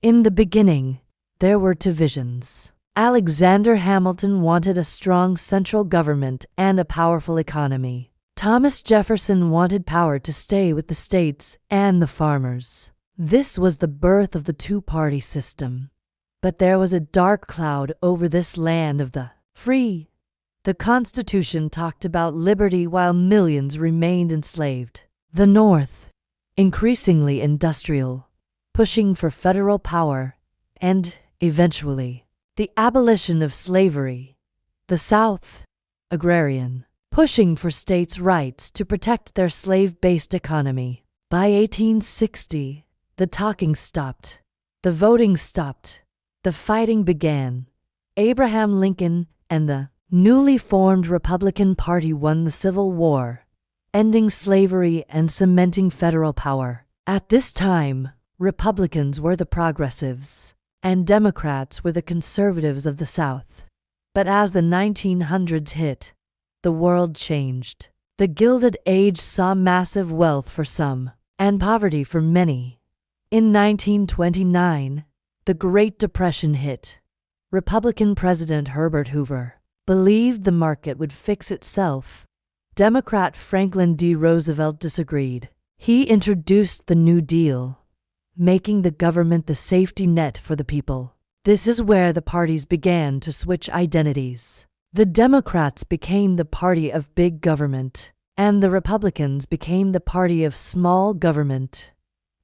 In the beginning, there were two visions. Alexander Hamilton wanted a strong central government and a powerful economy. Thomas Jefferson wanted power to stay with the states and the farmers. This was the birth of the two-party system. But there was a dark cloud over this land of the free. The Constitution talked about liberty while millions remained enslaved. The North, increasingly industrial, pushing for federal power, and, eventually, the abolition of slavery. The South, agrarian, pushing for states' rights to protect their slave-based economy. By 1860, the talking stopped. The voting stopped. The fighting began. Abraham Lincoln and the newly formed Republican Party won the Civil War, ending slavery and cementing federal power. At this time, Republicans were the progressives, and Democrats were the conservatives of the South. But as the 1900s hit, the world changed. The Gilded Age saw massive wealth for some, and poverty for many. In 1929, the Great Depression hit. Republican President Herbert Hoover believed the market would fix itself. Democrat Franklin D. Roosevelt disagreed. He introduced the New Deal, making the government the safety net for the people. This is where the parties began to switch identities. The Democrats became the party of big government, and the Republicans became the party of small government.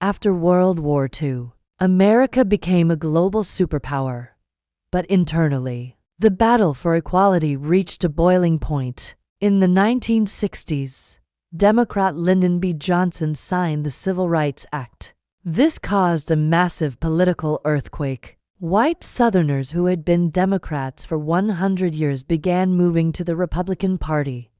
After World War II, America became a global superpower. But internally, the battle for equality reached a boiling point. In the 1960s, Democrat Lyndon B. Johnson signed the Civil Rights Act. This caused a massive political earthquake. White Southerners who had been Democrats for 100 years began moving to the Republican Party.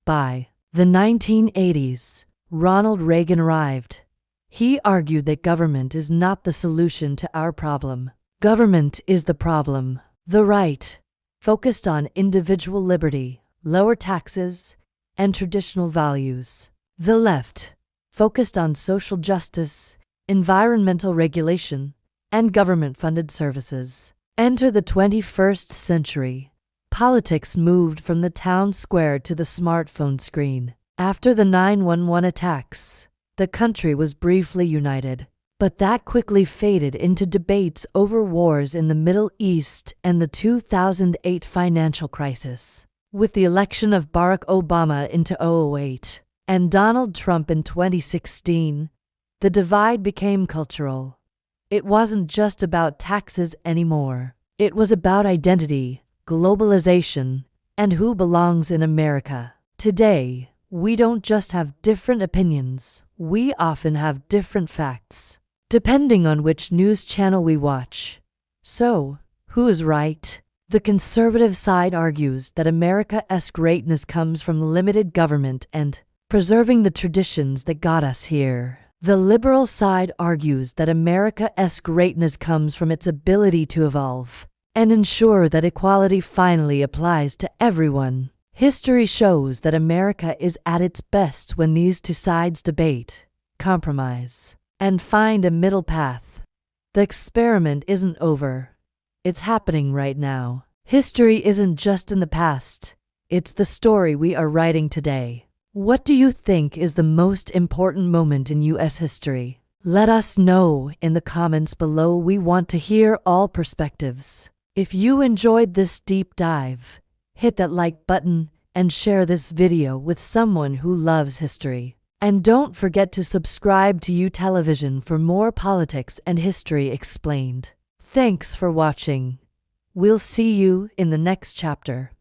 By the 1980s, Ronald Reagan arrived. He argued that government is not the solution to our problem. Government is the problem. The right focused on individual liberty, lower taxes, and traditional values. The left focused on social justice, environmental regulation, and government-funded services. Enter the 21st century. Politics moved from the town square to the smartphone screen. After the 9/11 attacks, the country was briefly united, but that quickly faded into debates over wars in the Middle East and the 2008 financial crisis. With the election of Barack Obama in 2008 and Donald Trump in 2016, the divide became cultural. It wasn't just about taxes anymore. It was about identity, globalization, and who belongs in America. Today, we don't just have different opinions, we often have different facts, depending on which news channel we watch. So, who is right? The conservative side argues that America's greatness comes from limited government and preserving the traditions that got us here. The liberal side argues that America's greatness comes from its ability to evolve and ensure that equality finally applies to everyone. History shows that America is at its best when these two sides debate, compromise, and find a middle path. The experiment isn't over. It's happening right now. History isn't just in the past. It's the story we are writing today. What do you think is the most important moment in U.S. history? Let us know in the comments below. We want to hear all perspectives. If you enjoyed this deep dive, hit that like button and share this video with someone who loves history. And don't forget to subscribe to Utelevision for more politics and history explained. Thanks for watching. We'll see you in the next chapter.